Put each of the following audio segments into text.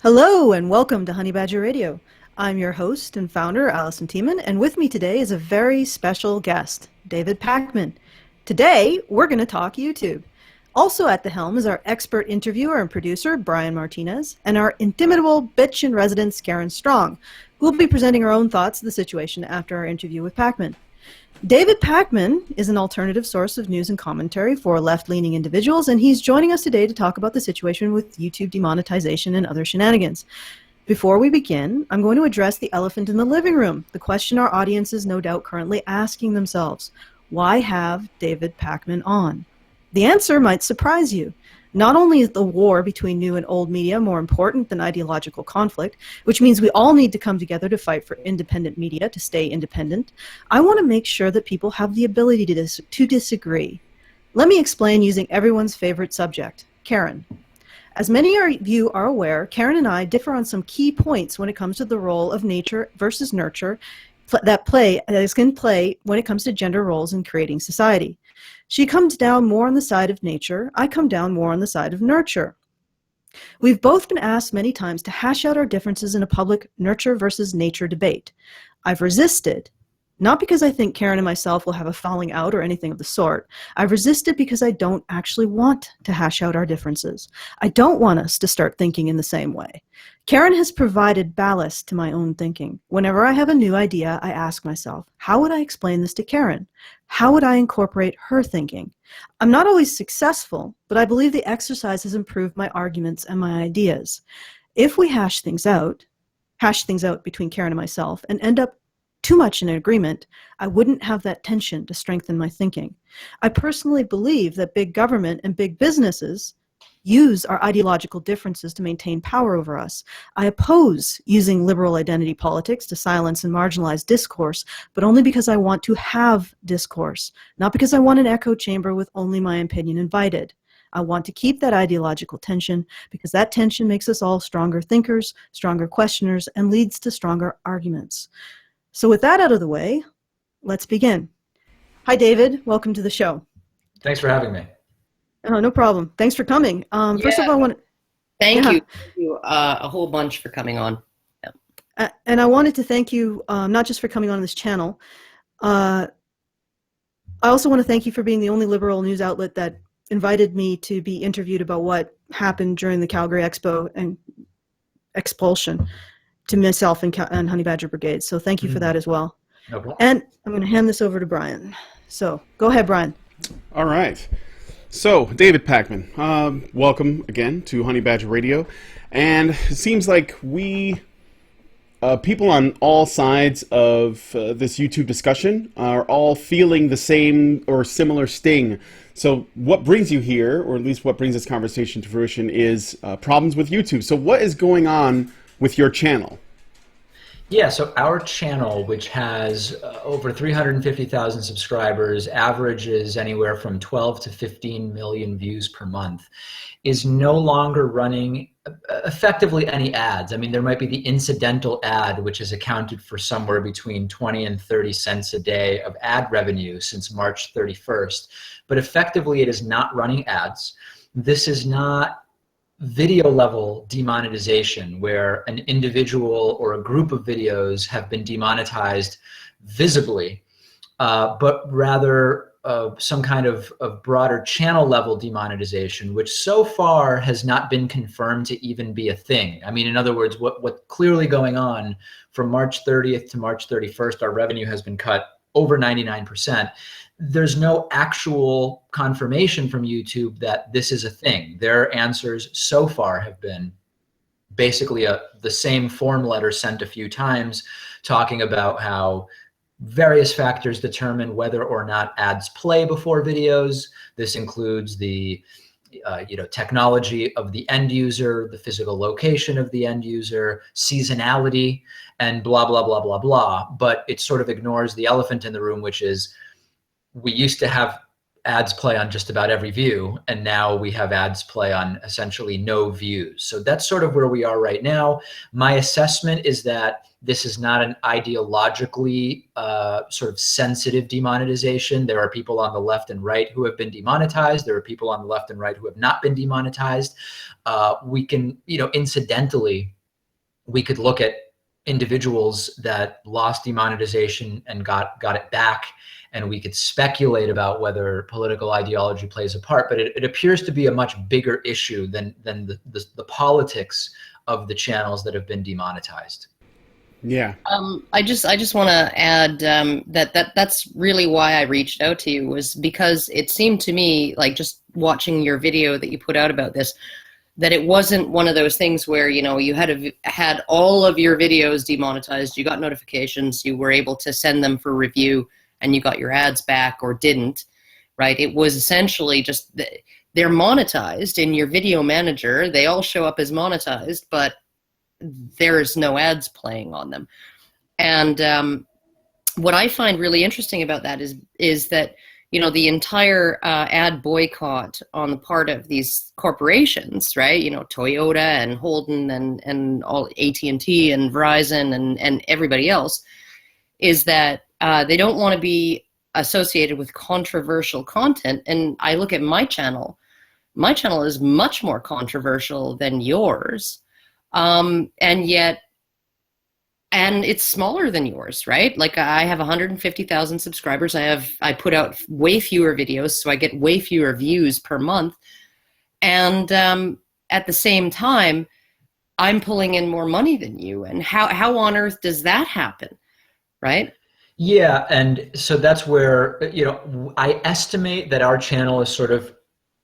Hello and welcome to Honey Badger Radio. I'm your host and founder, Allison Tiemann, and with me today is a very special guest, David Pakman. Today, we're going to talk YouTube. Also at the helm is our expert interviewer and producer, Brian Martinez, and our indomitable bitch in residence, Karen Strong, who will be presenting her own thoughts of the situation after our interview with Pakman. David Pakman is an alternative source of news and commentary for left-leaning individuals, and he's joining us today to talk about the situation with YouTube demonetization and other shenanigans. Before we begin, I'm going to address the elephant in the living room, the question our audience is no doubt currently asking themselves. Why have David Pakman on? The answer might surprise you. Not only is the war between new and old media more important than ideological conflict, which means we all need to come together to fight for independent media to stay independent, I want to make sure that people have the ability to disagree. Let me explain using everyone's favorite subject, Karen. As many of you are aware, Karen and I differ on some key points when it comes to the role of nature versus nurture that is in play when it comes to gender roles in creating society. She comes down more on the side of nature. I come down more on the side of nurture. We've both been asked many times to hash out our differences in a public nurture versus nature debate. I've resisted, not because I think Karen and myself will have a falling out or anything of the sort. I've resisted because I don't actually want to hash out our differences. I don't want us to start thinking in the same way. Karen has provided ballast to my own thinking. Whenever I have a new idea, I ask myself, how would I explain this to Karen? How would I incorporate her thinking? I'm not always successful, but I believe the exercise has improved my arguments and my ideas. If we hash things out between Karen and myself, and end up too much in agreement, I wouldn't have that tension to strengthen my thinking. I personally believe that big government and big businesses use our ideological differences to maintain power over us. I oppose using liberal identity politics to silence and marginalize discourse, but only because I want to have discourse, not because I want an echo chamber with only my opinion invited. I want to keep that ideological tension because that tension makes us all stronger thinkers, stronger questioners, and leads to stronger arguments. So with that out of the way, let's begin. Hi, David. Welcome to the show. Thanks for having me. Oh, no problem. Thanks for coming. First of all, I want to... Thank you a whole bunch for coming on. Yeah. And I wanted to thank you not just for coming on this channel. I also want to thank you for being the only liberal news outlet that invited me to be interviewed about what happened during the Calgary Expo and expulsion to myself and Honey Badger Brigade. So thank you for that as well. No problem. And I'm going to hand this over to Brian. So go ahead, Brian. All right. So, David Pakman, welcome again to Honey Badger Radio. And it seems like we, people on all sides of this YouTube discussion are all feeling the same or similar sting. So what brings you here, or at least what brings this conversation to fruition, is problems with YouTube. So what is going on with your channel? Yeah, so our channel, which has over 350,000 subscribers, averages anywhere from 12 to 15 million views per month, is no longer running effectively any ads. I mean, there might be the incidental ad, which has accounted for somewhere between 20 and 30 cents a day of ad revenue since March 31st. But effectively, it is not running ads. This is not video level demonetization where an individual or a group of videos have been demonetized visibly, but rather some kind of broader channel level demonetization, which so far has not been confirmed to even be a thing. I mean, in other words, what's clearly going on from March 30th to March 31st, our revenue has been cut over 99%. There's no actual confirmation from YouTube that this is a thing. Their answers so far have been basically the same form letter sent a few times talking about how various factors determine whether or not ads play before videos. This includes the technology of the end user, the physical location of the end user, seasonality, and blah, blah, blah, blah, blah. But it sort of ignores the elephant in the room, which is we used to have ads play on just about every view, and now we have ads play on essentially no views. So that's sort of where we are right now. My assessment is that this is not an ideologically sort of sensitive demonetization. There are people on the left and right who have been demonetized. There are people on the left and right who have not been demonetized. We can, incidentally, we could look at individuals that lost demonetization and got it back, and we could speculate about whether political ideology plays a part, but it appears to be a much bigger issue than the politics of the channels that have been demonetized. Yeah. I just want to add that's really why I reached out to you, was because it seemed to me, like just watching your video that you put out about this, that it wasn't one of those things where, you had all of your videos demonetized, you got notifications, you were able to send them for review, and you got your ads back or didn't, right? It was essentially just, they're monetized in your video manager. They all show up as monetized, but there's no ads playing on them. And what I find really interesting about that is that, the entire ad boycott on the part of these corporations, right? Toyota and Holden and all AT&T and Verizon and everybody else, is that they don't want to be associated with controversial content. And I look at my channel. My channel is much more controversial than yours. And it's smaller than yours, right? Like I have 150,000 subscribers. I put out way fewer videos, so I get way fewer views per month. And at the same time, I'm pulling in more money than you. And how on earth does that happen, right? Yeah, and so that's where, I estimate that our channel is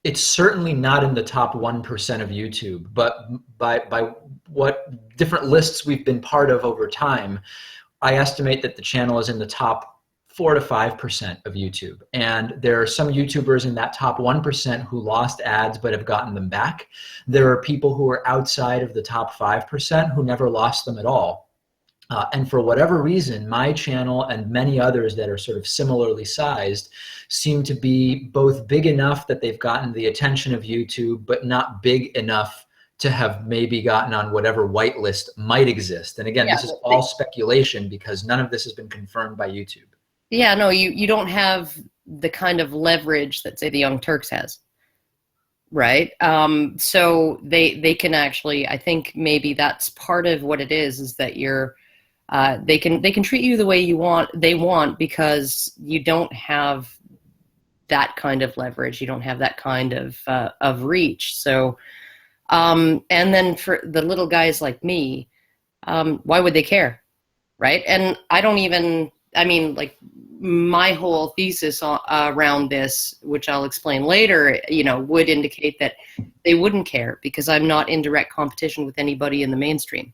it's certainly not in the top 1% of YouTube, but by what different lists we've been part of over time, I estimate that the channel is in the top 4 to 5% of YouTube. And there are some YouTubers in that top 1% who lost ads but have gotten them back. There are people who are outside of the top 5% who never lost them at all. And for whatever reason, my channel and many others that are sort of similarly sized seem to be both big enough that they've gotten the attention of YouTube, but not big enough to have maybe gotten on whatever whitelist might exist. And again, this is all speculation because none of this has been confirmed by YouTube. Yeah, no, you don't have the kind of leverage that, say, the Young Turks has. Right. So they can actually, I think maybe that's part of what it is that they can treat you the way they want because you don't have that kind of leverage. You don't have that kind of reach. So, and then for the little guys like me, why would they care? Right. And like my whole thesis around this, which I'll explain later, would indicate that they wouldn't care because I'm not in direct competition with anybody in the mainstream.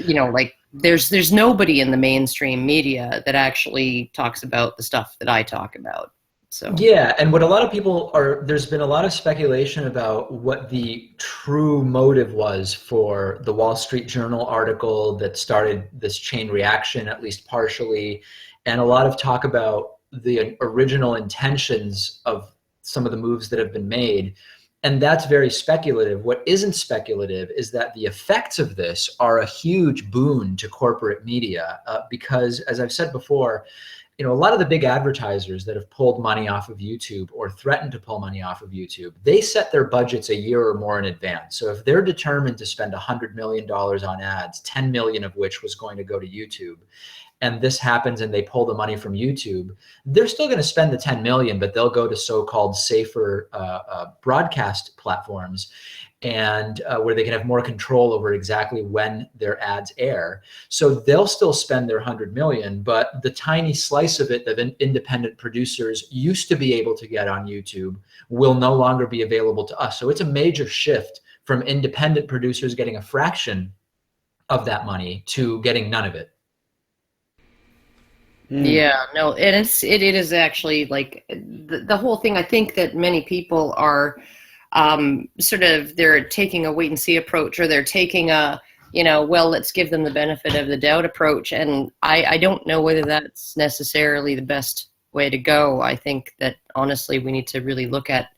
Like there's nobody in the mainstream media that actually talks about the stuff that I talk about. So yeah, and what a lot of people there's been a lot of speculation about what the true motive was for the Wall Street Journal article that started this chain reaction, at least partially, and a lot of talk about the original intentions of some of the moves that have been made. And that's very speculative. What isn't speculative is that the effects of this are a huge boon to corporate media because, as I've said before, a lot of the big advertisers that have pulled money off of YouTube or threatened to pull money off of YouTube, they set their budgets a year or more in advance. So if they're determined to spend $100 million on ads, 10 million of which was going to go to YouTube, and this happens and they pull the money from YouTube, they're still going to spend the 10 million, but they'll go to so-called safer broadcast platforms and where they can have more control over exactly when their ads air. So they'll still spend their 100 million, but the tiny slice of it that independent producers used to be able to get on YouTube will no longer be available to us. So it's a major shift from independent producers getting a fraction of that money to getting none of it. Yeah, no, and it is actually like the whole thing. I think that many people are they're taking a wait and see approach, or they're taking a, well, let's give them the benefit of the doubt approach. And I don't know whether that's necessarily the best way to go. I think that honestly we need to really look at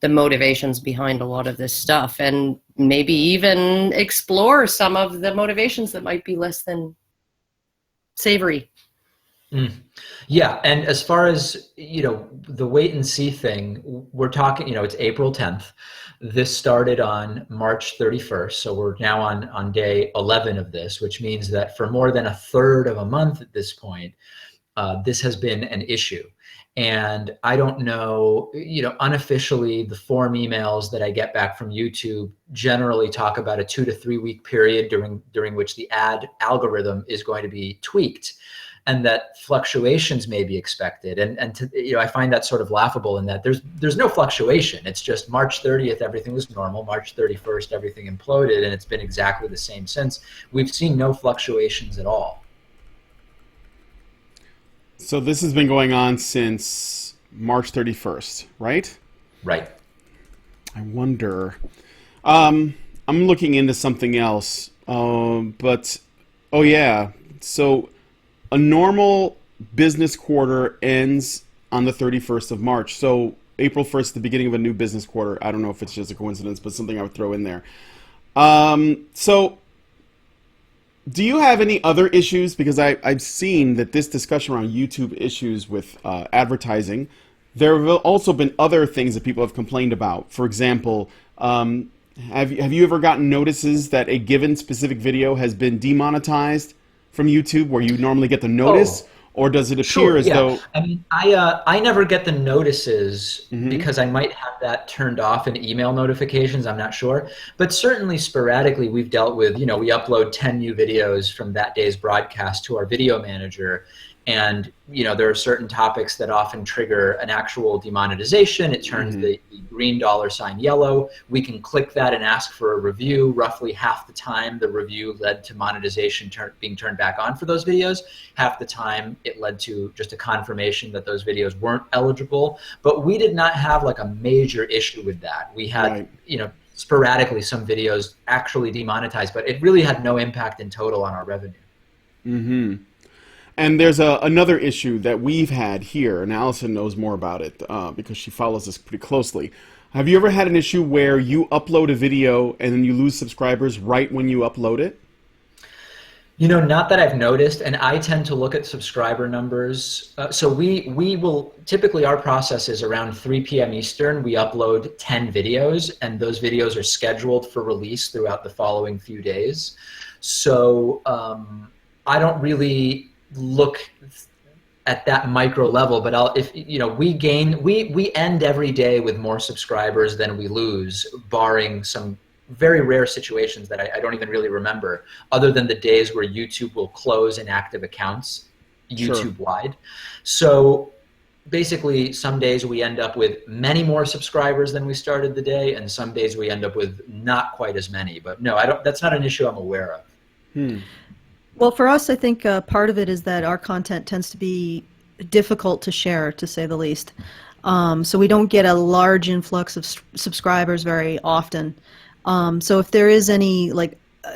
the motivations behind a lot of this stuff, and maybe even explore some of the motivations that might be less than savory. Yeah, and as far as, the wait and see thing, we're talking, it's April 10th. This started on March 31st, so we're now on day 11 of this, which means that for more than a third of a month at this point, this has been an issue. And I don't know, unofficially, the form emails that I get back from YouTube generally talk about a 2 to 3 week period during which the ad algorithm is going to be tweaked, and that fluctuations may be expected. I find that sort of laughable in that there's no fluctuation. It's just March 30th, everything was normal. March 31st, everything imploded, and it's been exactly the same since. We've seen no fluctuations at all. So this has been going on since March 31st, right? Right. I wonder. I'm looking into something else, but oh yeah. So a normal business quarter ends on the 31st of March. So April 1st, the beginning of a new business quarter. I don't know if it's just a coincidence, but something I would throw in there. So do you have any other issues? Because I've seen that this discussion around YouTube issues with advertising, there have also been other things that people have complained about. For example, have you ever gotten notices that a given specific video has been demonetized from YouTube, where you normally get the notice? Or does it appear as though... I mean, I never get the notices because I might have that turned off in email notifications. I'm not sure. But certainly sporadically we've dealt with, we upload 10 new videos from that day's broadcast to our video manager. And, there are certain topics that often trigger an actual demonetization. It turns the green $ yellow. We can click that and ask for a review. Roughly half the time, the review led to monetization being turned back on for those videos. Half the time, it led to just a confirmation that those videos weren't eligible. But we did not have like a major issue with that. We had, sporadically some videos actually demonetized, but it really had no impact in total on our revenue. Mm-hmm. And there's another issue that we've had here, and Allison knows more about it because she follows us pretty closely. Have you ever had an issue where you upload a video and then you lose subscribers right when you upload it? Not that I've noticed, and I tend to look at subscriber numbers. So we will, typically our process is around 3 p.m. Eastern, we upload 10 videos, and those videos are scheduled for release throughout the following few days. So I don't really look at that micro level, but we end every day with more subscribers than we lose, barring some very rare situations that I don't even really remember, other than the days where YouTube will close inactive accounts YouTube-wide. So basically, some days we end up with many more subscribers than we started the day, and some days we end up with not quite as many. But no, that's not an issue I'm aware of. Well, for us, I think part of it is that our content tends to be difficult to share, to say the least. So we don't get a large influx of subscribers very often. So if there is any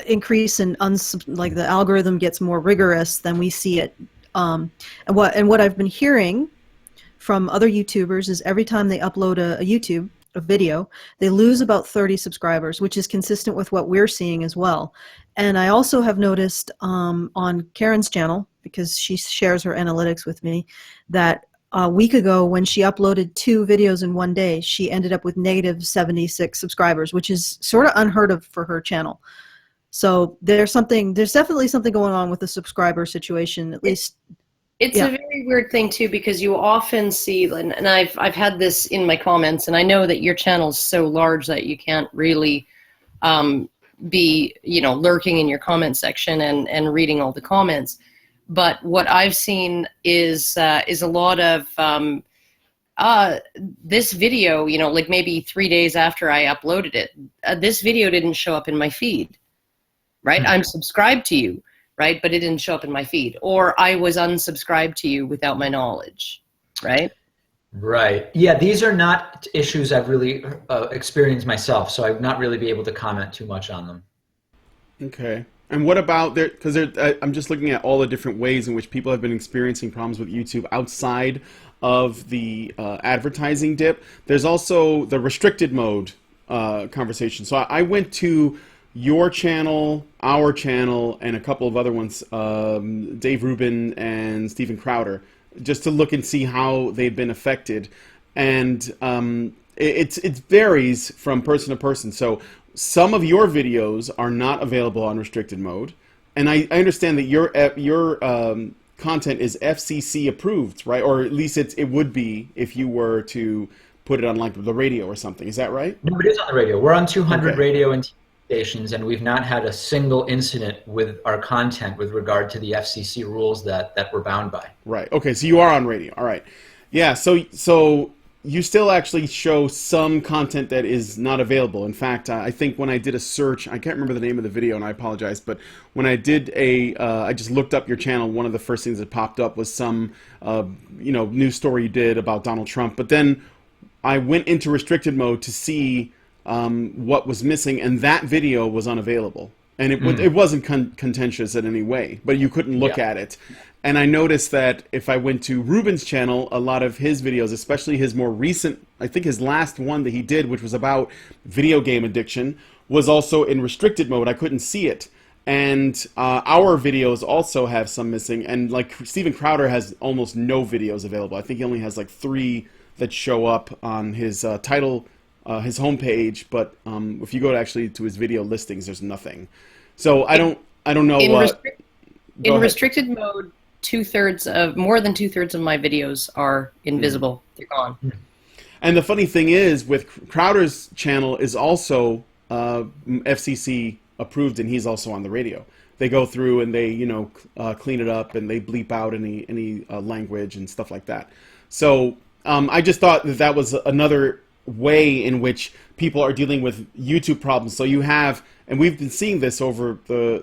increase in the algorithm gets more rigorous, then we see it. And what I've been hearing from other YouTubers is every time they upload a video, they lose about 30 subscribers, which is consistent with what we're seeing as well. And I also have noticed on Karen's channel, because she shares her analytics with me, that a week ago when she uploaded 2 videos in one day, she ended up with negative 76 subscribers, which is sort of unheard of for her channel. So there's definitely something going on with the subscriber situation, at least. It's a very weird thing too, because you often see, and I've had this in my comments, and I know that your channel is so large that you can't really be lurking in your comment section and reading all the comments. But what I've seen is a lot of this video, maybe 3 days after I uploaded it, this video didn't show up in my feed, right? I'm subscribed to you, right? But it didn't show up in my feed, or I was unsubscribed to you without my knowledge, right? Right. Yeah, these are not issues I've really experienced myself, so I would not really be able to comment too much on them. Okay. And what about there? Because I'm just looking at all the different ways in which people have been experiencing problems with YouTube outside of the advertising dip. There's also the restricted mode conversation. So I went to your channel, our channel, and a couple of other ones, Dave Rubin and Steven Crowder, just to look and see how they've been affected. And it varies from person to person. So some of your videos are not available on restricted mode, and I understand that your content is FCC approved, right? Or at least it would be if you were to put it on like the radio or something. Is that right? No, it is on the radio. We're on 200 Okay. radio and TV stations, and we've not had a single incident with our content with regard to the FCC rules that we're bound by. Right. Okay. So you are on radio. All right. Yeah. So you still actually show some content that is not available. In fact, I think when I did a search, I can't remember the name of the video, and I apologize, but when I did I just looked up your channel, one of the first things that popped up was some, news story you did about Donald Trump. But then I went into restricted mode to see what was missing, and that video was unavailable. And it wasn't contentious in any way, but you couldn't look at it. And I noticed that if I went to Ruben's channel, a lot of his videos, especially his more recent, I think his last one that he did, which was about video game addiction, was also in restricted mode. I couldn't see it. And our videos also have some missing. And like Steven Crowder has almost no videos available. I think he only has like 3 that show up on his title, his homepage. But if you go to his video listings, there's nothing. So I don't know. In restricted mode, more than two thirds of my videos are invisible. They're gone. And the funny thing is, with Crowder's channel is also FCC approved, and he's also on the radio. They go through and they clean it up, and they bleep out any language and stuff like that. So I just thought that was another way in which people are dealing with YouTube problems. So you have, and we've been seeing this over the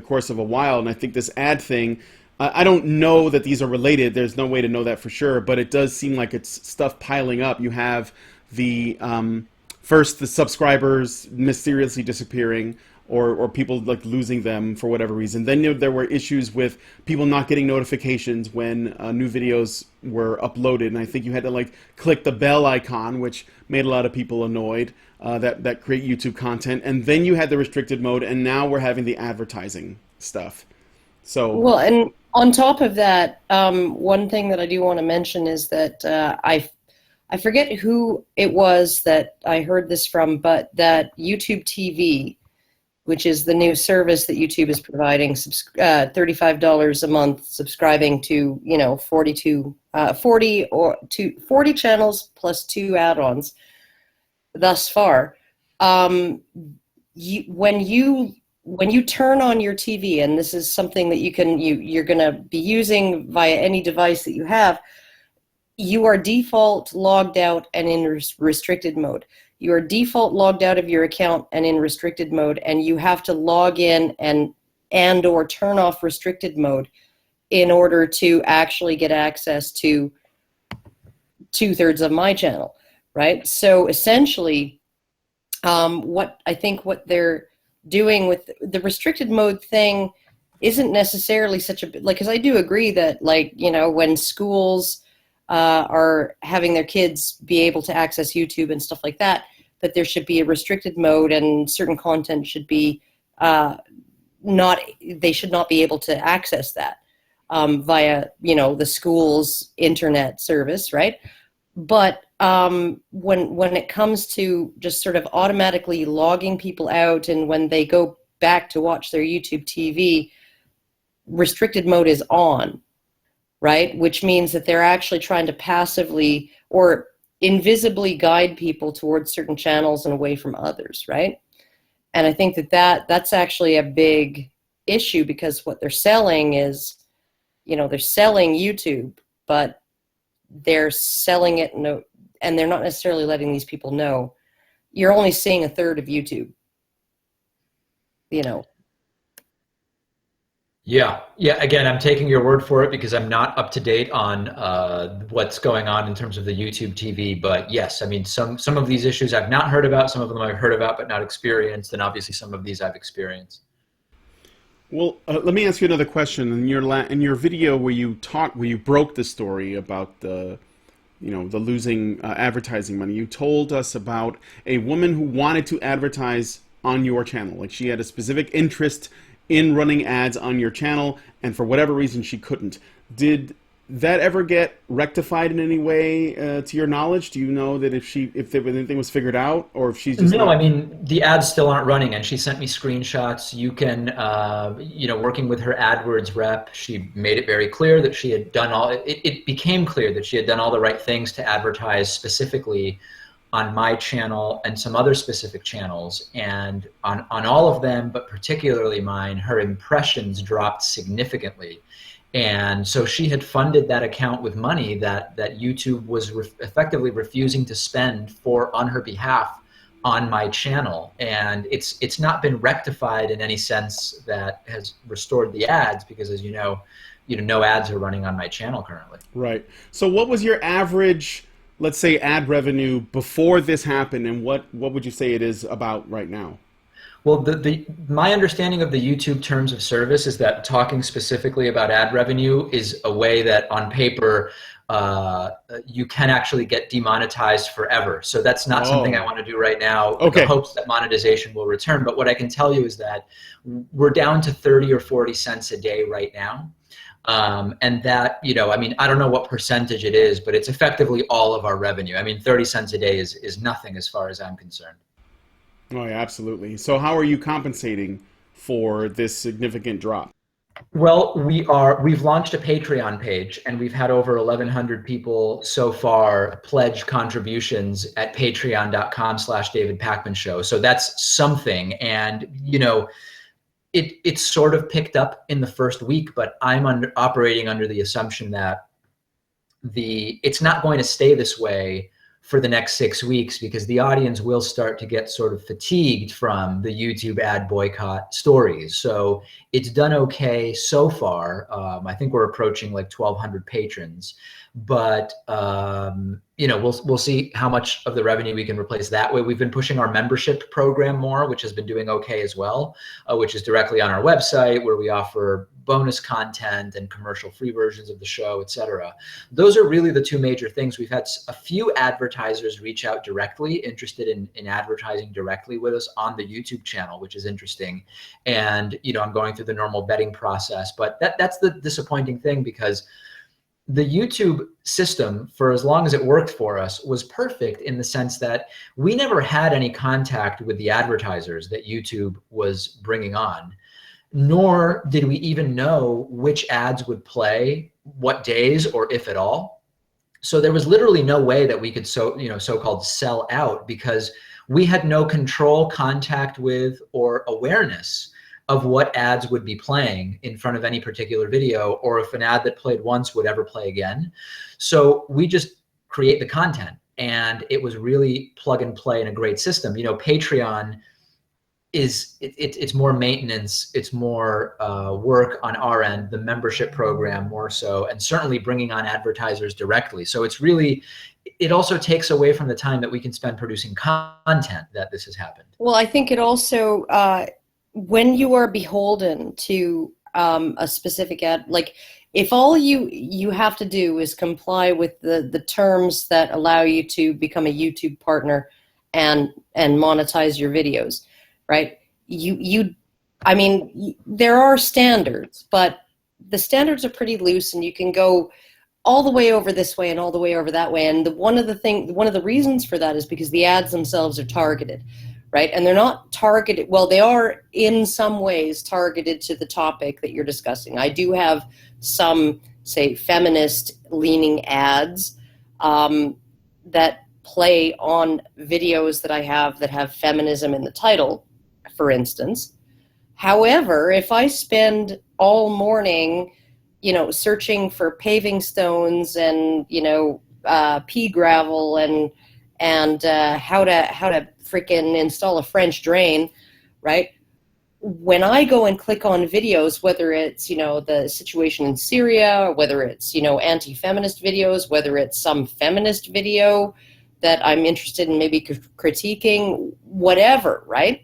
course of a while, and I think this ad thing, I don't know that these are related. There's no way to know that for sure, but it does seem like it's stuff piling up. You have the first the subscribers mysteriously disappearing, or people like losing them for whatever reason. Then there were issues with people not getting notifications when new videos were uploaded, and I think you had to like click the bell icon, which made a lot of people annoyed that create YouTube content. And then you had the restricted mode, and now we're having the advertising stuff. So well, and on top of that, one thing that I do want to mention is that I forget who it was that I heard this from, but that YouTube TV, which is the new service that YouTube is providing, $35 a month, subscribing to 40 channels plus 2 add-ons thus far. When you turn on your TV, and this is something that you're going to be using via any device that you have, you are default logged out and in restricted mode. You are default logged out of your account and in restricted mode, and you have to log in and or turn off restricted mode in order to actually get access to 2/3 of my channel, right? So essentially, what they're doing with the restricted mode thing isn't necessarily such a, because I do agree that when schools are having their kids be able to access YouTube and stuff like that, that there should be a restricted mode, and certain content should be they should not be able to access that via the school's internet service, right? But when it comes to just sort of automatically logging people out, and when they go back to watch their YouTube TV, restricted mode is on, right? Which means that they're actually trying to passively or invisibly guide people towards certain channels and away from others, right? And I think that's actually a big issue, because what they're selling is, they're selling YouTube, but they're selling it, and they're not necessarily letting these people know you're only seeing 1/3 of YouTube. Yeah. Again, I'm taking your word for it because I'm not up to date on what's going on in terms of the YouTube TV. But yes, I mean, some of these issues I've not heard about. Some of them I've heard about but not experienced, and obviously some of these I've experienced. Well, let me ask you another question. In your video where you broke the story about the losing advertising money, you told us about a woman who wanted to advertise on your channel. Like, she had a specific interest in running ads on your channel, and for whatever reason she couldn't. Did that ever get rectified in any way, to your knowledge? Do you know that if anything was figured out, or if she's just No, I mean, the ads still aren't running, and she sent me screenshots. You can, working with her AdWords rep, she made it very clear that she had done it became clear that she had done all the right things to advertise specifically on my channel and some other specific channels. And on all of them, but particularly mine, her impressions dropped significantly. And so she had funded that account with money that YouTube was effectively refusing to spend on her behalf on my channel. And it's not been rectified in any sense that has restored the ads, because, as you know, no ads are running on my channel currently. Right. So what was your average, let's say, ad revenue before this happened, and what would you say it is about right now? Well, my understanding of the YouTube terms of service is that talking specifically about ad revenue is a way that on paper you can actually get demonetized forever. So that's not something I want to do right now, with the hopes that monetization will return. But what I can tell you is that we're down to 30 or 40 cents a day right now. And that, I mean, I don't know what percentage it is, but it's effectively all of our revenue. I mean, 30 cents a day is nothing as far as I'm concerned. Oh, yeah, absolutely. So how are you compensating for this significant drop? Well, we've launched a Patreon page, and we've had over 1,100 people so far pledge contributions at patreon.com/David Pakman Show. So that's something. And, it sort of picked up in the first week, but I'm operating under the assumption that it's not going to stay this way for the next 6 weeks, because the audience will start to get sort of fatigued from the YouTube ad boycott stories. So it's done okay so far. I think we're approaching like 1,200 patrons, but we'll see how much of the revenue we can replace that way. We've been pushing our membership program more, which has been doing okay as well, which is directly on our website, where we offer bonus content and commercial-free versions of the show, etc. Those are really the two major things. We've had a few advertisers reach out directly, interested in advertising directly with us on the YouTube channel, which is interesting. And I'm going through the normal vetting process, but that's the disappointing thing, because the YouTube system, for as long as it worked for us, was perfect in the sense that we never had any contact with the advertisers that YouTube was bringing on, nor did we even know which ads would play what days, or if at all. So there was literally no way that we could so-called sell out, because we had no control, contact with, or awareness of what ads would be playing in front of any particular video, or if an ad that played once would ever play again. So we just create the content, and it was really plug and play in a great system. Patreon it's more maintenance, it's more work on our end, the membership program more so, and certainly bringing on advertisers directly. So it also takes away from the time that we can spend producing content that this has happened. Well, I think it also, when you are beholden to a specific ad, like if all you have to do is comply with the terms that allow you to become a YouTube partner and monetize your videos, right? I mean, there are standards, but the standards are pretty loose, and you can go all the way over this way and all the way over that way. And one of the reasons for that is because the ads themselves are targeted, right? And they're not targeted, well, they are in some ways targeted to the topic that you're discussing. I do have some, say, feminist-leaning ads that play on videos that I have that have feminism in the title, for instance. However, if I spend all morning, searching for paving stones and, pea gravel and how to freaking install a French drain, right? When I go and click on videos, whether it's, the situation in Syria, or whether it's, anti-feminist videos, whether it's some feminist video that I'm interested in maybe critiquing, whatever, right?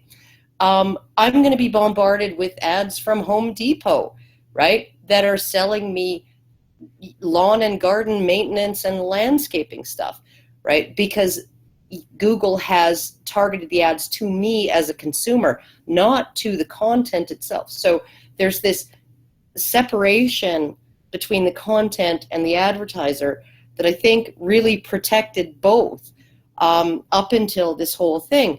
I'm going to be bombarded with ads from Home Depot, right, that are selling me lawn and garden maintenance and landscaping stuff, right? Because Google has targeted the ads to me as a consumer, not to the content itself. So there's this separation between the content and the advertiser that I think really protected both up until this whole thing,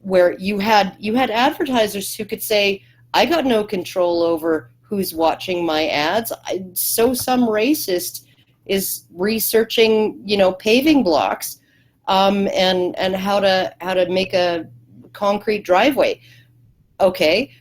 where you had advertisers who could say, I got no control over who's watching my ads. So some racist is researching, paving blocks and how to make a concrete driveway. Okay,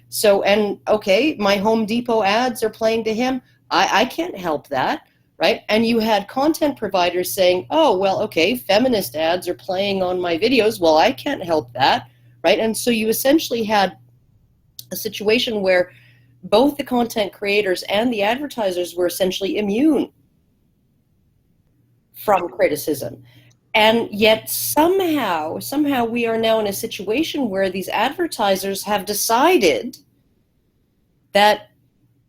my Home Depot ads are playing to him. I can't help that, right? And you had content providers saying, oh, well, okay, feminist ads are playing on my videos. Well, I can't help that, right? And so you essentially had a situation where both the content creators and the advertisers were essentially immune from criticism. And yet somehow we are now in a situation where these advertisers have decided that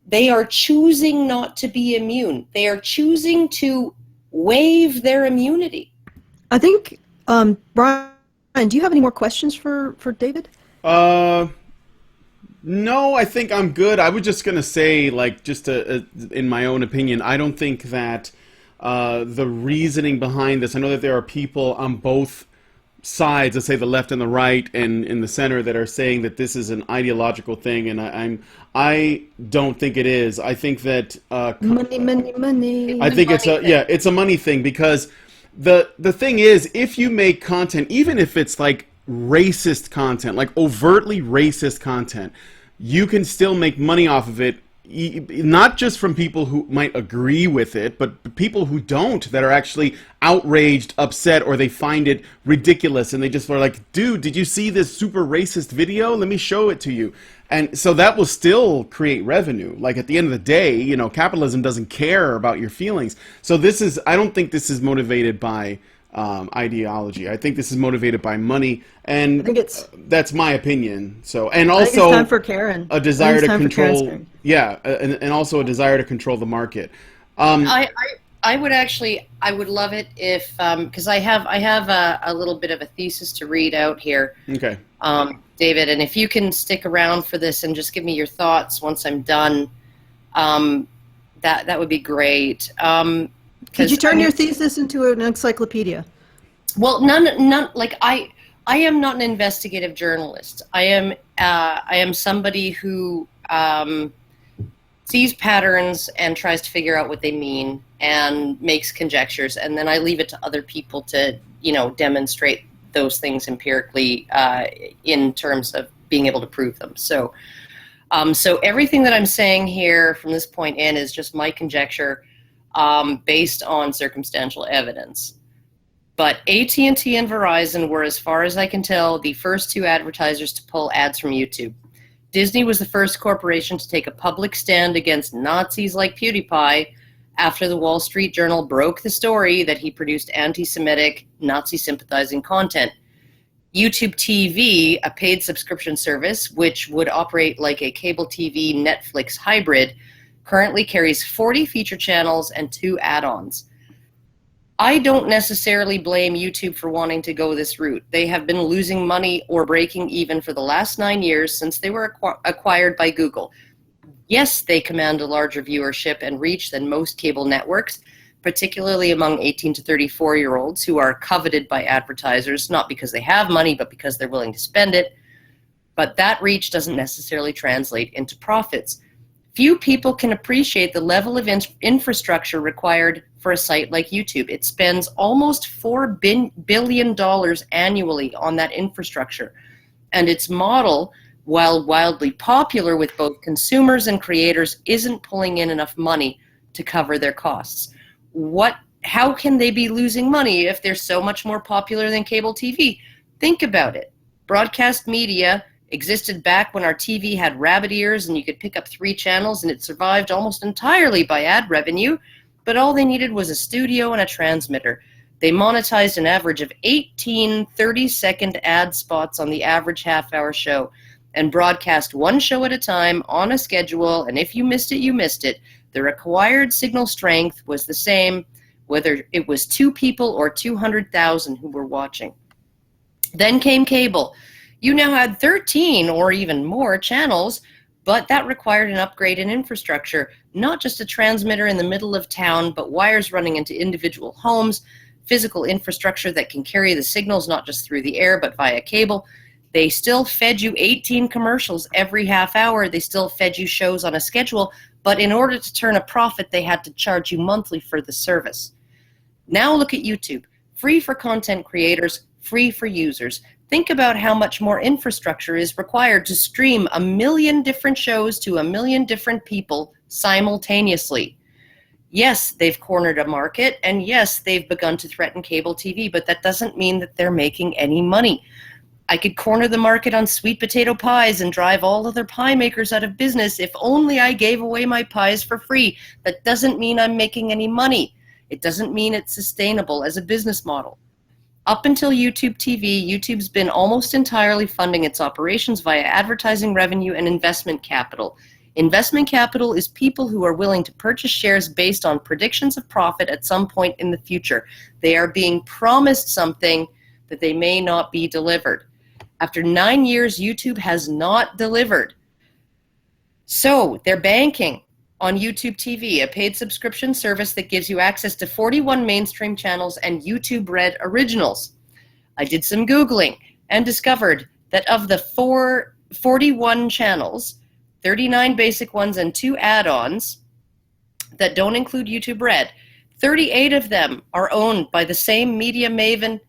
they are choosing not to be immune. They are choosing to waive their immunity. I think, Brian, do you have any more questions for David? No, I think I'm good. I was just going to say, in my own opinion, I don't think that the reasoning behind this, I know that there are people on both sides, let's say the left and the right and in the center, that are saying that this is an ideological thing, and I don't think it is. I think that money. I think it's a money thing, because the thing is, if you make content, even if it's like racist content, like overtly racist content, you can still make money off of it, not just from people who might agree with it, but people who don't, that are actually outraged, upset, or they find it ridiculous, and they just are like, dude, did you see this super racist video? Let me show it to you. And so that will still create revenue. Like, at the end of the day, capitalism doesn't care about your feelings. So I don't think this is motivated by ideology. I think this is motivated by money, and I think that's my opinion. So, and also, I think it's time for Karen. A desire to control, and also a desire to control the market. I would love it if, because I have a little bit of a thesis to read out here. Okay. David, and if you can stick around for this and just give me your thoughts once I'm done, that would be great. Could you turn your thesis into an encyclopedia? Well, none. Like I am not an investigative journalist. I am somebody who sees patterns and tries to figure out what they mean and makes conjectures, and then I leave it to other people to demonstrate those things empirically in terms of being able to prove them. So everything that I'm saying here from this point in is just my conjecture. Based on circumstantial evidence. But AT&T and Verizon were, as far as I can tell, the first two advertisers to pull ads from YouTube. Disney was the first corporation to take a public stand against Nazis like PewDiePie after the Wall Street Journal broke the story that he produced anti-Semitic, Nazi-sympathizing content. YouTube TV, a paid subscription service, which would operate like a cable TV Netflix hybrid, currently carries 40 feature channels and 2 add-ons. I don't necessarily blame YouTube for wanting to go this route. They have been losing money or breaking even for the last 9 years since they were acquired by Google. Yes, they command a larger viewership and reach than most cable networks, particularly among 18 to 34-year-olds who are coveted by advertisers, not because they have money, but because they're willing to spend it. But that reach doesn't necessarily translate into profits. Few people can appreciate the level of infrastructure required for a site like YouTube. It spends almost $4 billion annually on that infrastructure. And its model, while wildly popular with both consumers and creators, isn't pulling in enough money to cover their costs. How can they be losing money if they're so much more popular than cable TV? Think about it. Broadcast media existed back when our TV had rabbit ears and you could pick up 3 channels, and it survived almost entirely by ad revenue, but all they needed was a studio and a transmitter. They monetized an average of 18 30-second ad spots on the average half-hour show, and broadcast one show at a time on a schedule, and if you missed it, you missed it. The required signal strength was the same, whether it was 2 people or 200,000 who were watching. Then came cable. You now had 13 or even more channels, but that required an upgrade in infrastructure, not just a transmitter in the middle of town, but wires running into individual homes, physical infrastructure that can carry the signals not just through the air, but via cable. They still fed you 18 commercials every half hour. They still fed you shows on a schedule, but in order to turn a profit, they had to charge you monthly for the service. Now look at YouTube. Free for content creators, free for users. Think about how much more infrastructure is required to stream 1 million different shows to 1 million different people simultaneously. Yes, they've cornered a market, and yes, they've begun to threaten cable TV, but that doesn't mean that they're making any money. I could corner the market on sweet potato pies and drive all other pie makers out of business if only I gave away my pies for free. That doesn't mean I'm making any money. It doesn't mean it's sustainable as a business model. Up until YouTube TV, YouTube's been almost entirely funding its operations via advertising revenue and investment capital. Investment capital is people who are willing to purchase shares based on predictions of profit at some point in the future. They are being promised something that they may not be delivered. After 9 years, YouTube has not delivered. So they're banking on YouTube TV, a paid subscription service that gives you access to 41 mainstream channels and YouTube Red originals. I did some Googling and discovered that of the 41 channels, 39 basic ones and 2 add-ons that don't include YouTube Red, 38 of them are owned by the same media maven,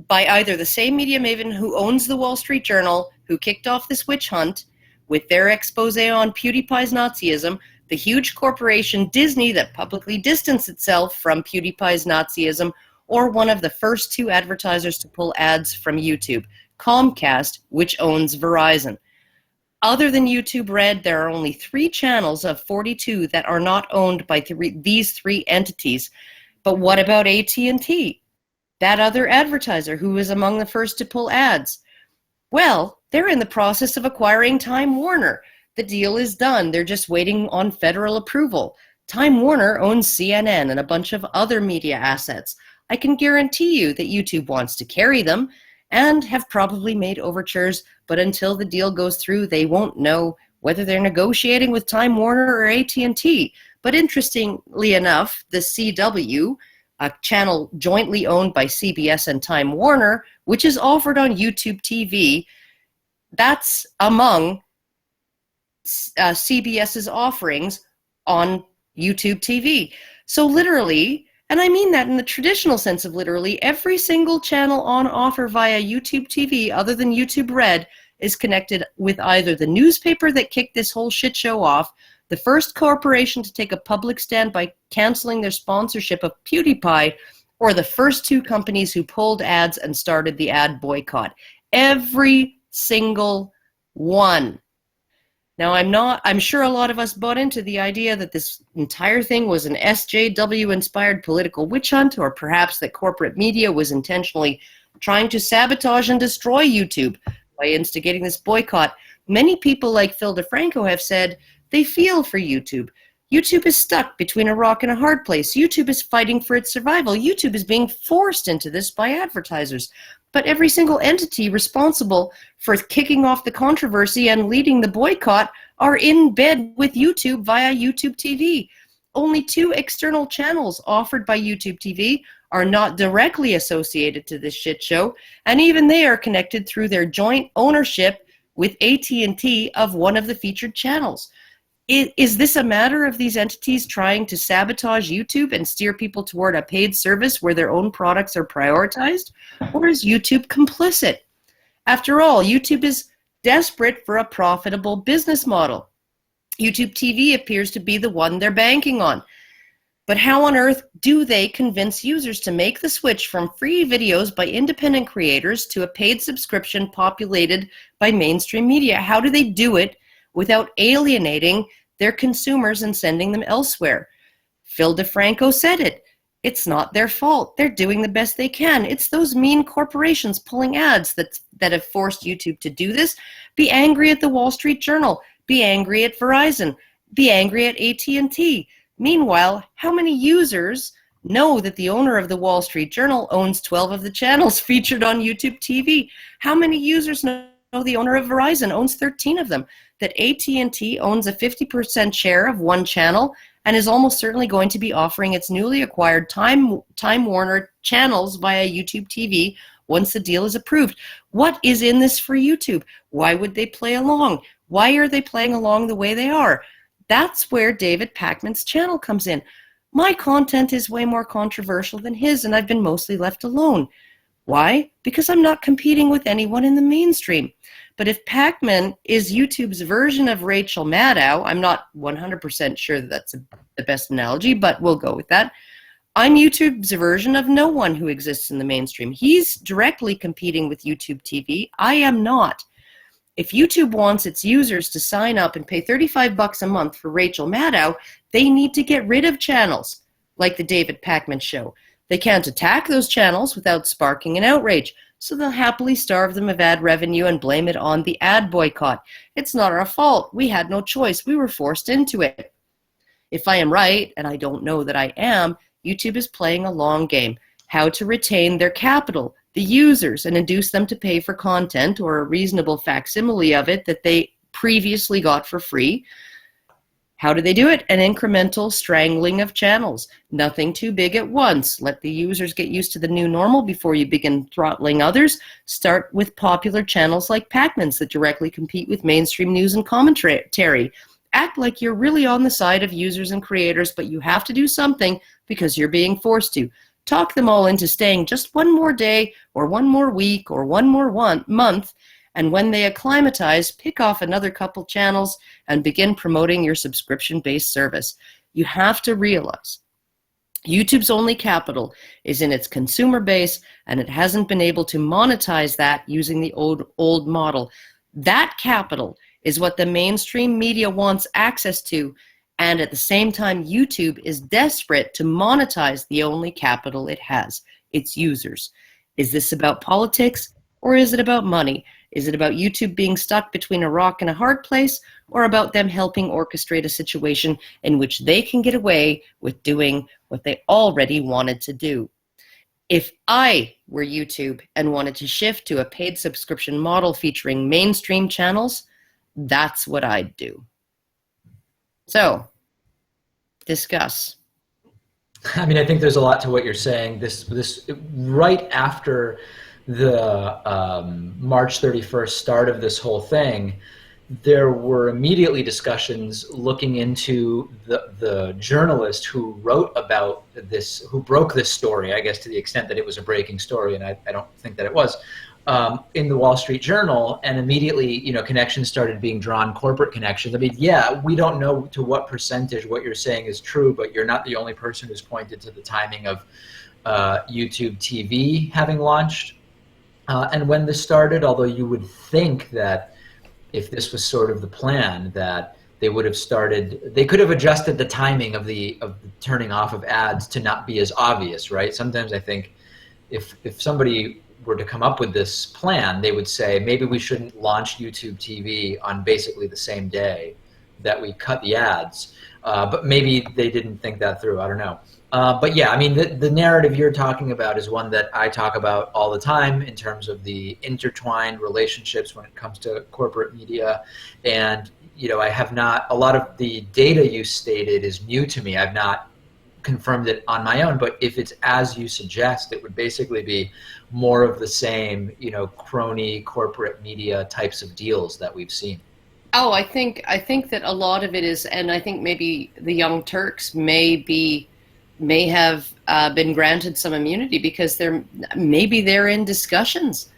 by either the same media maven who owns the Wall Street Journal, who kicked off this witch hunt with their expose on PewDiePie's Nazism, the huge corporation Disney that publicly distanced itself from PewDiePie's Nazism, or one of the first 2 advertisers to pull ads from YouTube, Comcast, which owns Verizon. Other than YouTube Red, there are only 3 channels of 42 that are not owned by these 3 entities. But what about AT&T? That other advertiser who was among the first to pull ads. Well, they're in the process of acquiring Time Warner. The deal is done. They're just waiting on federal approval. Time Warner owns CNN and a bunch of other media assets. I can guarantee you that YouTube wants to carry them and have probably made overtures, but until the deal goes through, they won't know whether they're negotiating with Time Warner or AT&T. But interestingly enough, the CW, a channel jointly owned by CBS and Time Warner, which is offered on YouTube TV, that's among CBS's offerings on YouTube TV. So literally, and I mean that in the traditional sense of literally, every single channel on offer via YouTube TV other than YouTube Red is connected with either the newspaper that kicked this whole shit show off, the first corporation to take a public stand by canceling their sponsorship of PewDiePie, or the first 2 companies who pulled ads and started the ad boycott. Every single one. Now, I'm sure a lot of us bought into the idea that this entire thing was an SJW-inspired political witch hunt, or perhaps that corporate media was intentionally trying to sabotage and destroy YouTube by instigating this boycott. Many people like Phil DeFranco have said they feel for YouTube. YouTube is stuck between a rock and a hard place. YouTube is fighting for its survival. YouTube is being forced into this by advertisers. But every single entity responsible for kicking off the controversy and leading the boycott are in bed with YouTube via YouTube TV. Only 2 external channels offered by YouTube TV are not directly associated to this shit show, and even they are connected through their joint ownership with AT&T of one of the featured channels. Is this a matter of these entities trying to sabotage YouTube and steer people toward a paid service where their own products are prioritized? Or is YouTube complicit? After all, YouTube is desperate for a profitable business model. YouTube TV appears to be the one they're banking on. But how on earth do they convince users to make the switch from free videos by independent creators to a paid subscription populated by mainstream media? How do they do it without alienating their consumers and sending them elsewhere? Phil DeFranco said it. It's not their fault. They're doing the best they can. It's those mean corporations pulling ads that have forced YouTube to do this. Be angry at the Wall Street Journal. Be angry at Verizon. Be angry at AT&T. Meanwhile, how many users know that the owner of the Wall Street Journal owns 12 of the channels featured on YouTube TV? How many users know the owner of Verizon owns 13 of them? That AT&T owns a 50% share of one channel and is almost certainly going to be offering its newly acquired Time Warner channels via YouTube TV once the deal is approved. What is in this for YouTube? Why would they play along? Why are they playing along the way they are? That's where David Pakman's channel comes in. My content is way more controversial than his, and I've been mostly left alone. Why? Because I'm not competing with anyone in the mainstream. But if Pakman is YouTube's version of Rachel Maddow, I'm not 100% sure that that's the best analogy, but we'll go with that. I'm YouTube's version of no one who exists in the mainstream. He's directly competing with YouTube TV. I am not. If YouTube wants its users to sign up and pay $35 a month for Rachel Maddow, they need to get rid of channels like the David Pakman Show. They can't attack those channels without sparking an outrage, so they'll happily starve them of ad revenue and blame it on the ad boycott. It's not our fault. We had no choice. We were forced into it. If I am right, and I don't know that I am, YouTube is playing a long game. How to retain their capital, the users, and induce them to pay for content or a reasonable facsimile of it that they previously got for free. How do they do it? An incremental strangling of channels. Nothing too big at once. Let the users get used to the new normal before you begin throttling others. Start with popular channels like Pakman's that directly compete with mainstream news and commentary. Act like you're really on the side of users and creators, but you have to do something because you're being forced to. Talk them all into staying just one more day or one more week or one more month. And when they acclimatize, pick off another couple channels and begin promoting your subscription-based service. You have to realize YouTube's only capital is in its consumer base, and it hasn't been able to monetize that using the old model. That capital is what the mainstream media wants access to, and at the same time, YouTube is desperate to monetize the only capital it has, its users. Is this about politics, or is it about money? Is it about YouTube being stuck between a rock and a hard place, or about them helping orchestrate a situation in which they can get away with doing what they already wanted to do? If I were YouTube and wanted to shift to a paid subscription model featuring mainstream channels, that's what I'd do. So, discuss. I mean, I think there's a lot to what you're saying. This right after the March 31st start of this whole thing, there were immediately discussions looking into the journalist who wrote about this, who broke this story, I guess to the extent that it was a breaking story, and I don't think that it was, in the Wall Street Journal, and immediately, connections started being drawn, corporate connections. I mean, yeah, we don't know to what percentage what you're saying is true, but you're not the only person who's pointed to the timing of YouTube TV having launched. And when this started, although you would think that if this was sort of the plan, that they would have started, they could have adjusted the timing of the turning off of ads to not be as obvious, right? Sometimes I think if somebody were to come up with this plan, they would say, maybe we shouldn't launch YouTube TV on basically the same day that we cut the ads. But maybe they didn't think that through, I don't know. But yeah, I mean, the narrative you're talking about is one that I talk about all the time in terms of the intertwined relationships when it comes to corporate media. And, I have not, a lot of the data you stated is new to me. I've not confirmed it on my own, but if it's as you suggest, it would basically be more of the same, crony corporate media types of deals that we've seen. Oh, I think that a lot of it is, and I think maybe the Young Turks may have been granted some immunity because they're in discussions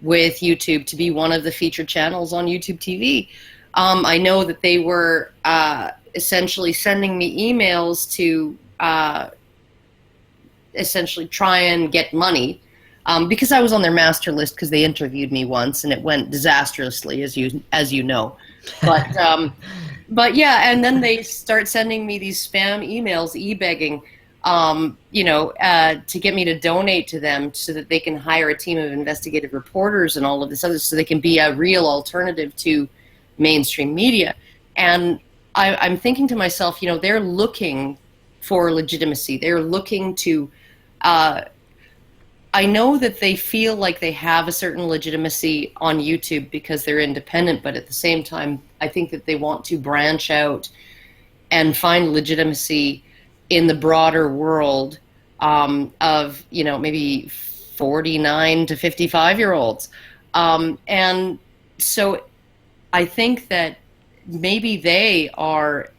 with YouTube to be one of the featured channels on YouTube TV. I know that they were essentially sending me emails to essentially try and get money because I was on their master list because they interviewed me once and it went disastrously, as you know. But yeah, and then they start sending me these spam emails, e-begging to get me to donate to them so that they can hire a team of investigative reporters and all of this other, so they can be a real alternative to mainstream media. And I'm thinking to myself, they're looking for legitimacy. They're looking to, I know that they feel like they have a certain legitimacy on YouTube because they're independent, but at the same time, I think that they want to branch out and find legitimacy in the broader world of, maybe 49 to 55-year-olds. And so I think that maybe they're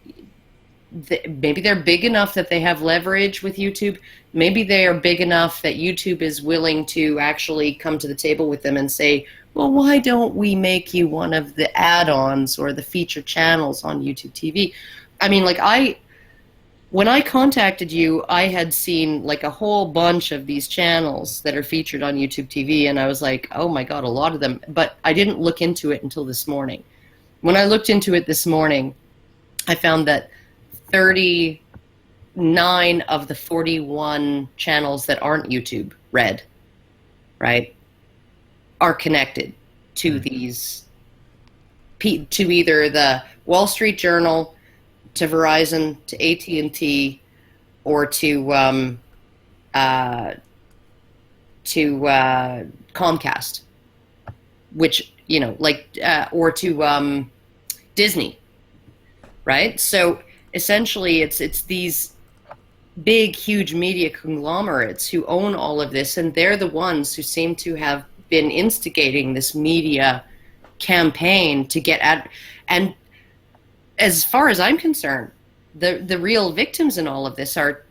big enough that they have leverage with YouTube. Maybe they are big enough that YouTube is willing to actually come to the table with them and say, well, why don't we make you one of the add-ons or the feature channels on YouTube TV? I mean, when I contacted you, I had seen like a whole bunch of these channels that are featured on YouTube TV, and I was like, oh my God, a lot of them. But I didn't look into it until this morning. When I looked into it this morning, I found that 39 of the 41 channels that aren't YouTube Red, right, are connected to these, to either the Wall Street Journal, to Verizon, to AT&T, or to Comcast, which, or to Disney, right? So essentially it's these big, huge media conglomerates who own all of this, and they're the ones who seem to have been instigating this media campaign to get at, and as far as I'm concerned, the real victims in all of this are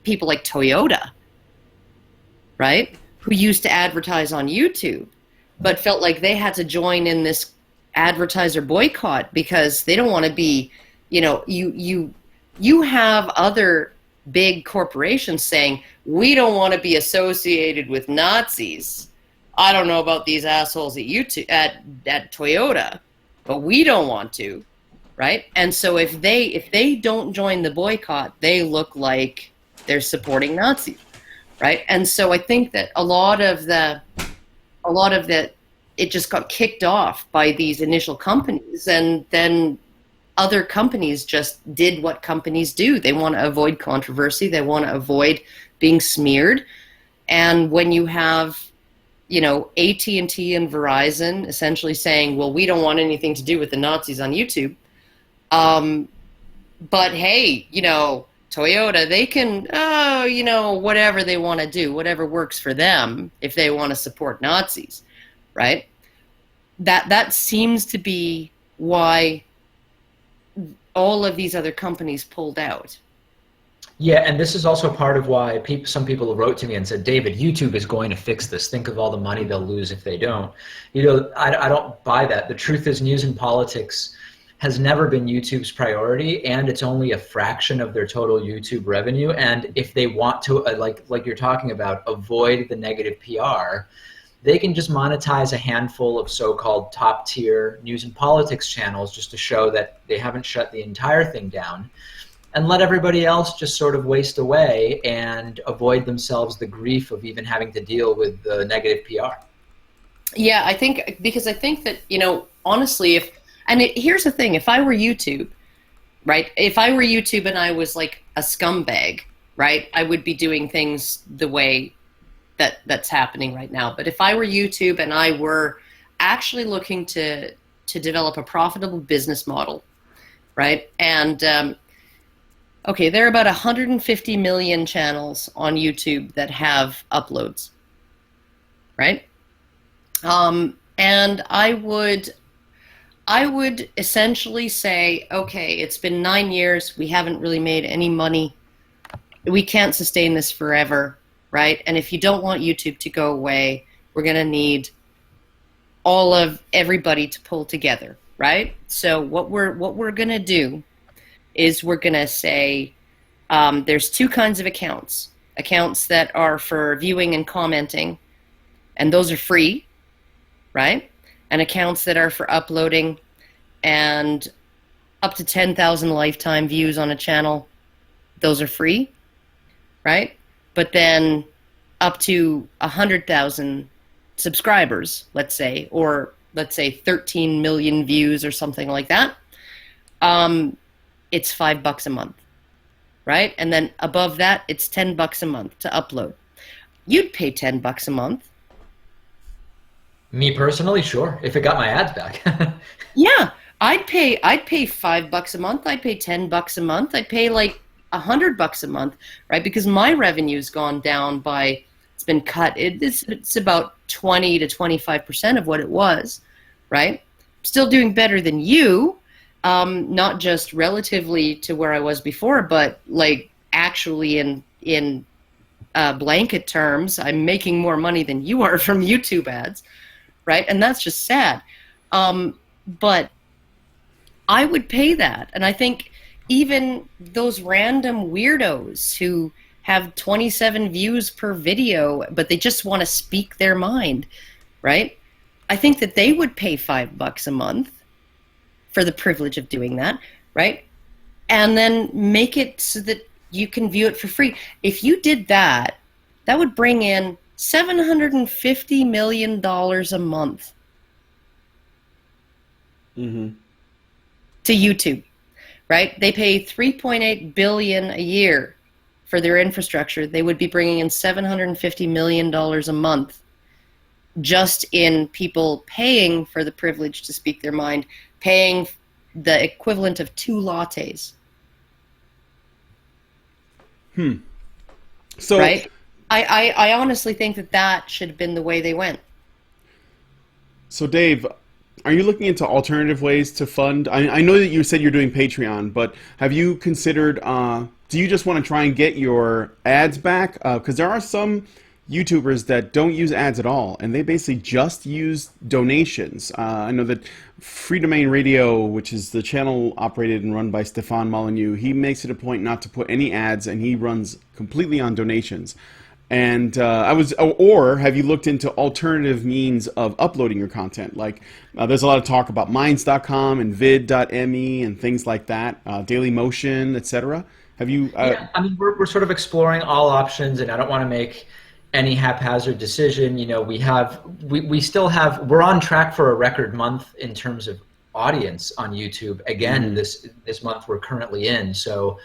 people like Toyota, right? Who used to advertise on YouTube, but felt like they had to join in this advertiser boycott because they don't want to be, you have other big corporations saying, we don't want to be associated with Nazis. I don't know about these assholes at YouTube, at Toyota, but we don't want to. Right? And so if they don't join the boycott, they look like they're supporting Nazis, right? And so I think that a lot of that, it just got kicked off by these initial companies, and then other companies just did what companies do. They want to avoid controversy. They want to avoid being smeared. And when you have, AT&T and Verizon essentially saying, well, we don't want anything to do with the Nazis on YouTube. But hey, Toyota, they can, whatever they want to do, whatever works for them, if they want to support Nazis, right? That seems to be why all of these other companies pulled out. Yeah, and this is also part of why some people wrote to me and said, David, YouTube is going to fix this. Think of all the money they'll lose if they don't. I don't buy that. The truth is, news and politics has never been YouTube's priority, and it's only a fraction of their total YouTube revenue. And if they want to, like you're talking about, avoid the negative PR, they can just monetize a handful of so-called top-tier news and politics channels just to show that they haven't shut the entire thing down, and let everybody else just sort of waste away and avoid themselves the grief of even having to deal with the negative PR. Yeah, because I think that, honestly, here's the thing, if I were YouTube, right? If I were YouTube and I was like a scumbag, right? I would be doing things the way that's happening right now. But if I were YouTube and I were actually looking to develop a profitable business model, right? And, okay, there are about 150 million channels on YouTube that have uploads, right? And I would essentially say, okay, it's been 9 years. We haven't really made any money. We can't sustain this forever, right? And if you don't want YouTube to go away, we're going to need everybody to pull together, right? So what we're going to do is we're going to say there's two kinds of accounts that are for viewing and commenting, and those are free, right? And accounts that are for uploading and up to 10,000 lifetime views on a channel, those are free. right? But then up to 100,000 subscribers, let's say, or let's say 13 million views or something like that, it's $5 a month, right? And then above that, it's $10 a month to upload. You'd pay $10 a month. Me personally, sure, if it got my ads back. Yeah, I'd pay $5 a month. I'd pay $10 a month. I'd pay like $100 a month, right? Because my revenue's gone down by, it's been cut. It's about 20 to 25% of what it was, right? Still doing better than you, not just relatively to where I was before, but like actually in blanket terms, I'm making more money than you are from YouTube ads, right? And that's just sad. But I would pay that. And I think even those random weirdos who have 27 views per video, but they just want to speak their mind, right? I think that they would pay $5 a month for the privilege of doing that, right? And then make it so that you can view it for free. If you did that, that would bring in $750 million a month to YouTube, right? They pay $3.8 billion a year for their infrastructure. They would be bringing in $750 million a month just in people paying for the privilege to speak their mind, paying the equivalent of 2 lattes. So, right? I honestly think that should have been the way they went. So, Dave, are you looking into alternative ways to fund? I know that you said you're doing Patreon, but have you considered, do you just want to try and get your ads back? Because there are some YouTubers that don't use ads at all, and they basically just use donations. I know that Free Domain Radio, which is the channel operated and run by Stefan Molyneux, he makes it a point not to put any ads, and he runs completely on donations. And or have you looked into alternative means of uploading your content? Like there's a lot of talk about minds.com and vid.me and things like that, Dailymotion, etc. Have you? Yeah, I mean, we're sort of exploring all options, and I don't want to make any haphazard decision. You know, we still have, we're on track for a record month in terms of audience on YouTube. Again, this month we're currently in. So,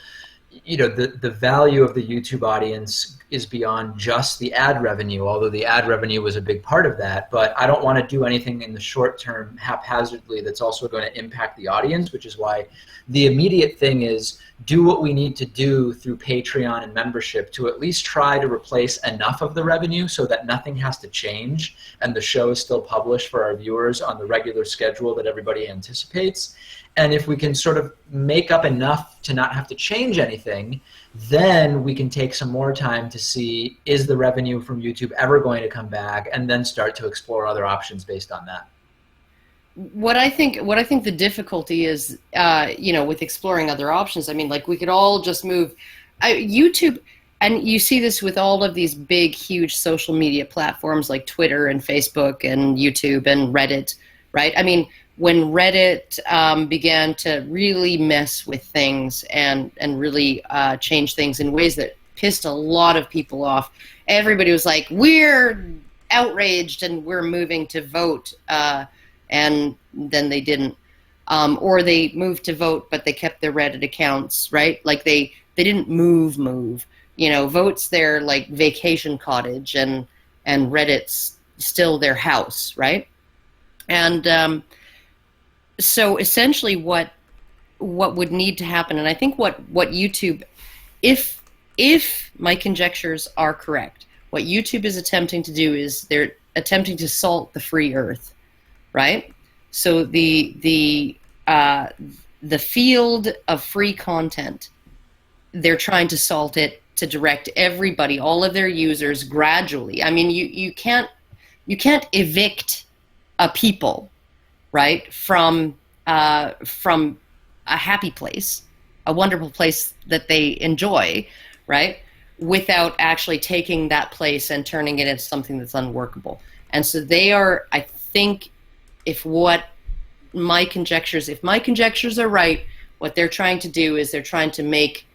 you know, the value of the YouTube audience is beyond just the ad revenue, although the ad revenue was a big part of that. But I don't want to do anything in the short term haphazardly that's also going to impact the audience, which is why the immediate thing is do what we need to do through Patreon and membership to at least try to replace enough of the revenue so that nothing has to change and the show is still published for our viewers on the regular schedule that everybody anticipates. And if we can sort of make up enough to not have to change anything, then we can take some more time to see, is the revenue from YouTube ever going to come back, and then start to explore other options based on that. What I think the difficulty is, you know, with exploring other options. I mean, like we could all just move YouTube, and you see this with all of these big, huge social media platforms like Twitter and Facebook and YouTube and Reddit, right? I mean, when Reddit began to really mess with things and really change things in ways that pissed a lot of people off, everybody was like, we're outraged and we're moving to vote. And then they didn't. Or they moved to vote, but they kept their Reddit accounts, right? Like they didn't move. You know, Vote's their like vacation cottage and Reddit's still their house, right? And so essentially what would need to happen, and I think what YouTube, if my conjectures are correct, what YouTube is attempting to do is they're attempting to salt the free earth, right? So the field of free content, they're trying to salt it to direct everybody, all of their users gradually. I mean, you can't evict a people, right, from a happy place, a wonderful place that they enjoy, right, without actually taking that place and turning it into something that's unworkable. And so they are, I think, if my conjectures are right, what they're trying to do is they're trying to make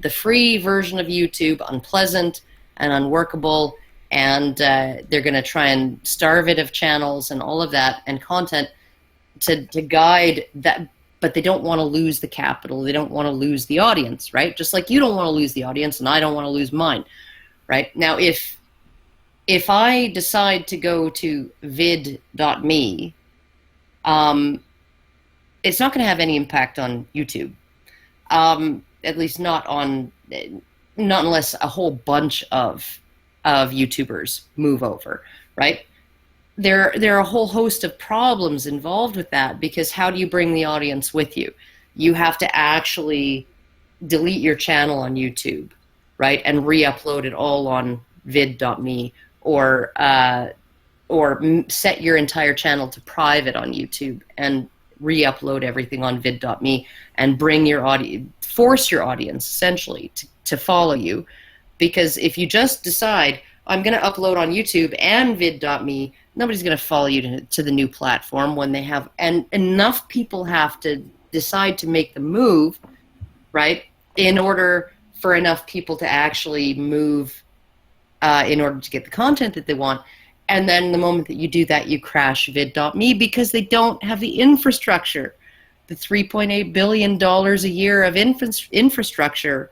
the free version of YouTube unpleasant and unworkable, and they're going to try and starve it of channels and all of that and content to guide that. But they don't want to lose the capital. They don't want to lose the audience, right? Just like you don't want to lose the audience, and I don't want to lose mine, right? Now, if I decide to go to vid.me, it's not going to have any impact on YouTube. At least not unless a whole bunch of YouTubers move over, right? There are a whole host of problems involved with that, because how do you bring the audience with you? You have to actually delete your channel on YouTube, right, and re-upload it all on vid.me, or set your entire channel to private on YouTube and re-upload everything on vid.me and bring your audience, force your audience essentially to follow you. Because if you just decide, I'm going to upload on YouTube and vid.me, nobody's going to follow you to the new platform when they have, and enough people have to decide to make the move, right, in order for enough people to actually move in order to get the content that they want. And then the moment that you do that, you crash vid.me because they don't have the infrastructure, the $3.8 billion a year of infrastructure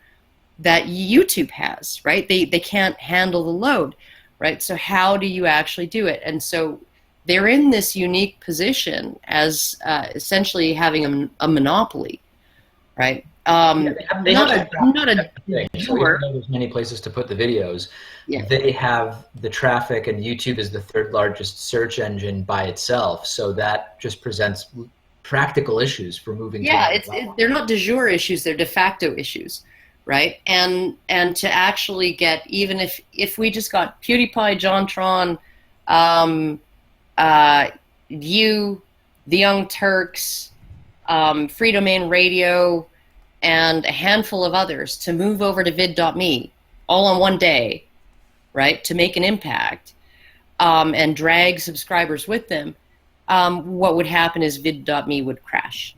that YouTube has, right? They can't handle the load, right? So how do you actually do it? And so they're in this unique position as essentially having a monopoly, right? They not have a sure. There's many places to put the videos. Yeah. They have the traffic, and YouTube is the third largest search engine by itself. So that just presents practical issues for moving. Yeah, they're not de jure issues; they're de facto issues, right? And to actually get, even if we just got PewDiePie, JonTron, you, the Young Turks, Free Domain Radio, and a handful of others to move over to vid.me all on one day, right, to make an impact, and drag subscribers with them, what would happen is vid.me would crash.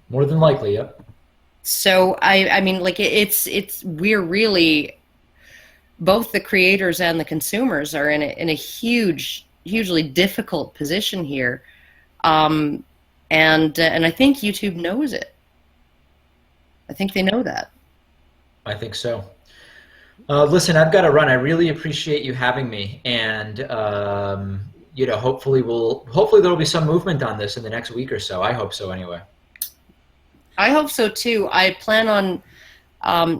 More than likely, yep. So I mean, like, we're really, both the creators and the consumers are in a hugely difficult position here. And I think YouTube knows it. I think they know that. I think so. Listen, I've got to run. I really appreciate you having me, and hopefully there'll be some movement on this in the next week or so. I hope so, anyway. I hope so too. I plan on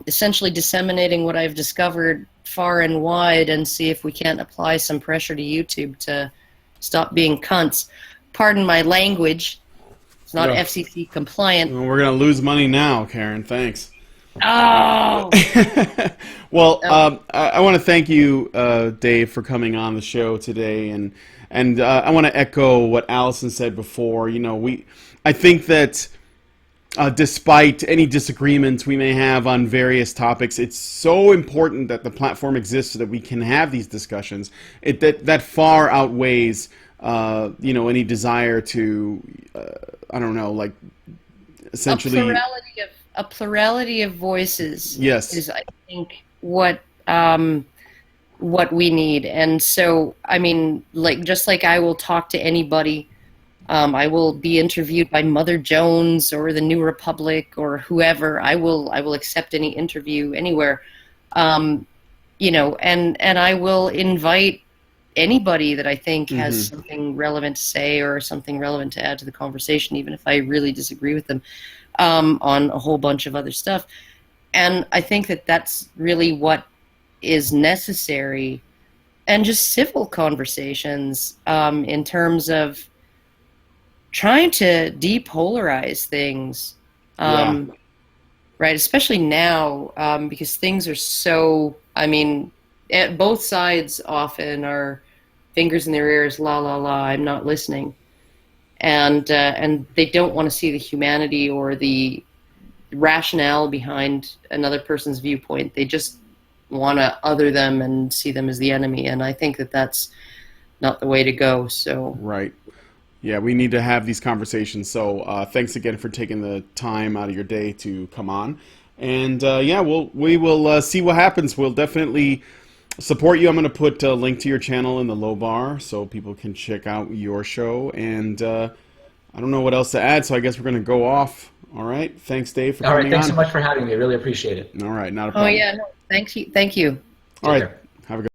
essentially disseminating what I've discovered far and wide, and see if we can't apply some pressure to YouTube to stop being cunts. Pardon my language. It's not FCC compliant. Well, we're going to lose money now, Karen. Thanks. Oh! Well, I want to thank you, Dave, for coming on the show today. And I want to echo what Allison said before. I think that despite any disagreements we may have on various topics, it's so important that the platform exists so that we can have these discussions. That far outweighs any desire to, essentially a plurality of voices. Yes, is, I think, what we need. And so, I mean, just like I will talk to anybody. I will be interviewed by Mother Jones or the New Republic or whoever. I will accept any interview anywhere. And I will invite anybody that I think has something relevant to say or something relevant to add to the conversation, even if I really disagree with them, on a whole bunch of other stuff. And I think that that's really what is necessary, and just civil conversations in terms of trying to depolarize things, right? Especially now, because things are so, both sides often are fingers in their ears, la, la, la, I'm not listening. And they don't want to see the humanity or the rationale behind another person's viewpoint. They just want to other them and see them as the enemy. And I think that that's not the way to go. So right. Yeah, we need to have these conversations. So thanks again for taking the time out of your day to come on. And yeah, we will see what happens. We'll definitely support you. I'm going to put a link to your channel in the low bar so people can check out your show. And I don't know what else to add, so I guess we're going to go off. All right. Thanks, Dave, for coming on. All right. Thanks so much for having me. I really appreciate it. All right. Not a problem. Oh, yeah. No, thank you. Thank you. All right. Take care. Have a good